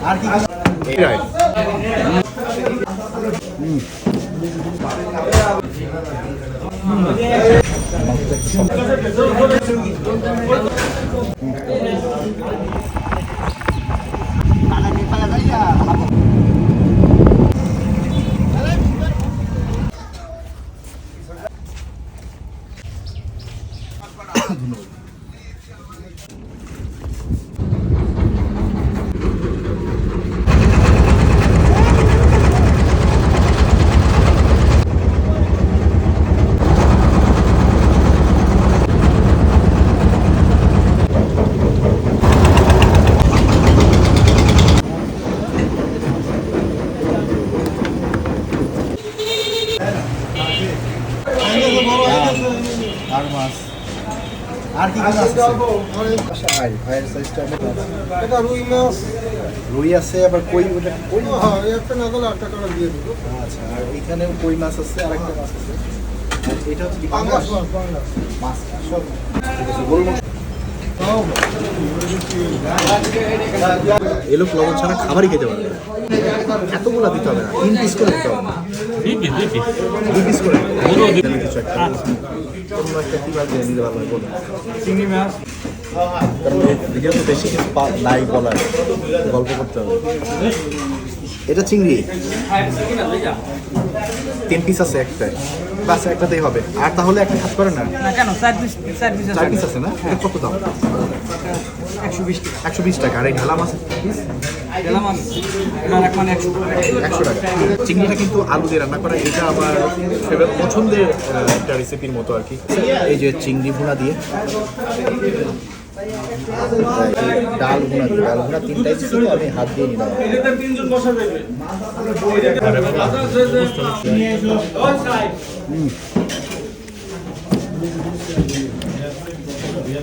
আর কি রাইট আর মাছ আর কি মাছ আছে ভাইয়ের সাইজটা এটা রুই মাছ রুই আছে আবার কই ওটা কই হ্যাঁ একটা না গেলে 8 টাকা দিয়ে দেবো। আচ্ছা আর এখানেও কই মাছ আছে আর একটা মাছ আছে আর এটা হচ্ছে কি পাঙ্গাস মাছ সব ঠিক আছে গরু মাছ এই লোক লবণ ছাড়া খাবারই খেতে পারবে না এতগুলা দিতে হবে না 3 পিস করে দিতে হবে না 2 পিস করে কিছু একটা অন্য একটা কি ভাবে নিতে পারবে বলুন চিংড়ি মাছ কারণ ভিডিও তো বেশি কিছু নাই বলার গল্প করতে হবে এটা চিংড়ি 3 পিস আছে একটাই বাস একটাতেই হবে আর তাহলে একটা কাজ করে না না কেন 4 পিস আছে না এটা কত দাম 120 টাকা আর এই ঢালা মাছ পিস ঢালা মাছ এটা মানে 100 টাকা চিংড়িটা কিন্তু আলু দিয়ে রান্না করা এটা আমার ফেভারিট পছন্দের একটা রেসিপির মতো আর কি এই যে চিংড়ি ভুনা দিয়ে ডাল ভুনা 3টাই ছিল আমি হাত দিয়ে নিলাম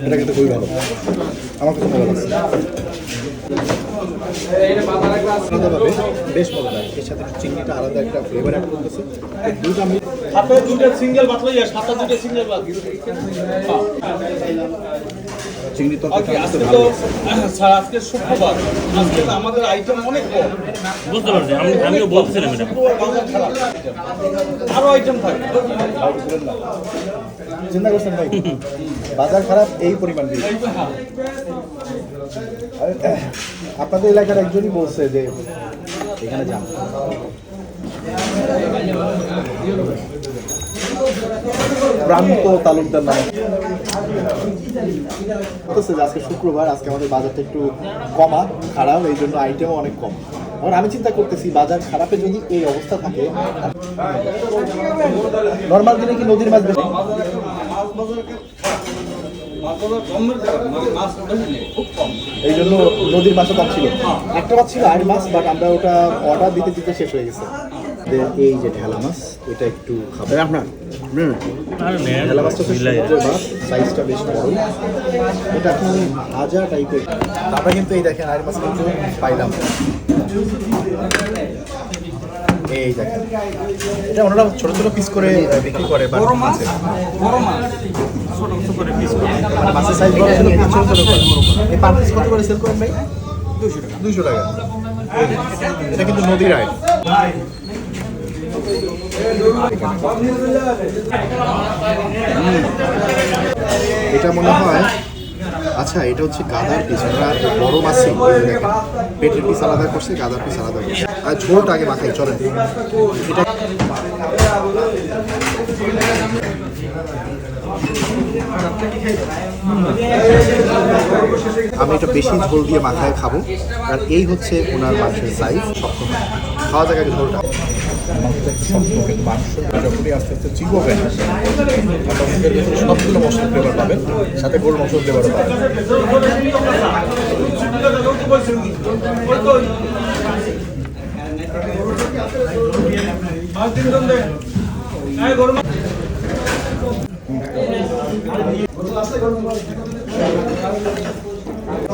এটা কিন্তু খুবই ভালো আমার কাছে ভালো লাগছে আলাদাভাবে বেশ মজাদার এর সাথে চিংড়িটা আলাদা একটা ফ্লেভার অ্যাড করতেছে দুটো আমি হাতে দুটো সিঙ্গেল ভাত লইয়া সাতটা দুটো সিঙ্গেল ভাত চিংড়ি তো আজকে তো স্যার আজকে শুক্রবার আজকে তো আমাদের আইটেম অনেক কম বুঝতে পারছি আমিও বলছিলাম এটা বাজার খারাপ আরো আইটেম থাকে চিন্তা করছেন ভাই বাজার খারাপ এই পরিমাণ বেশি আপনাদের এলাকার একজনই বলছে যে এখানে যান প্রান্ত তালুকদার নামে আজকে শুক্রবার আজকে আমাদের বাজারটা একটু কমা খারাপ এই জন্য আইটেমও অনেক কম আর আমি চিন্তা করতেছি বাজার খারাপে যদি এই অবস্থা থাকে নর্মাল দিনে কি নদীর মাছ বেশি এই জন্য নদীর মাছও কম ছিল একটা মাছ ছিল আর মাছ বাট আমরা ওটা অর্ডার দিতে দিতে শেষ হয়ে গেছে এই যে ঢেলা মাছ এটা একটু খাবে আপনার ঢেলা মাছটা সমুদ্রের মাছ সাইজটা বেশ বড় এটা কি ভাজা টাইপের আমরা কিন্তু এই দেখেন আর মাছ কিন্তু পাইলাম এই দেখেন এটা ওনারা ছোট ছোট পিস করে বিক্রি করে বড় মাছ ছোট ছোট করে পিস করে মাছের সাইজ বড় ছিল ছোট ছোট করে এই পার পিস কত করে সেল করেন ভাই 200 টাকা এটা কিন্তু নদীর আইন এটা মনে হয় আচ্ছা এটা হচ্ছে গাদার পিস ওরা বড় মাছই দেখেন পেটের পিস আলাদা করছে গাদার পিস আলাদা করছে আর ঝোলটা আগে মাথায় চলেন এটা আমি এটা বেশি ঝোল দিয়ে মাথায় খাবো আর এই হচ্ছে ওনার মাংসের সাইজ সবসময় খাওয়া যাক আগে ঝোলটা মাংসটা একটু শক্ত কিন্তু মাংস যখনই আস্তে আস্তে চিবোবে সবগুলো মশলা ফ্লেভার পাবেন সাথে গরুর মাংস ফ্লেভারও পাবেন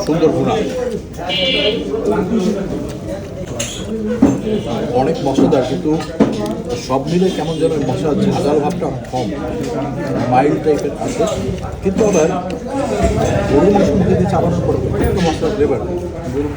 সুন্দর ভুনা অনেক মশলাদার কিন্তু সব মিলে কেমন যেন মশলার ঝাঁঝাল ভাবটা কম মাইল্ড টাইপের আছে কিন্তু আবার গরু মাংস মুখে দিয়ে চাবানোর পরে একটু মশলার ফ্লেভার গরু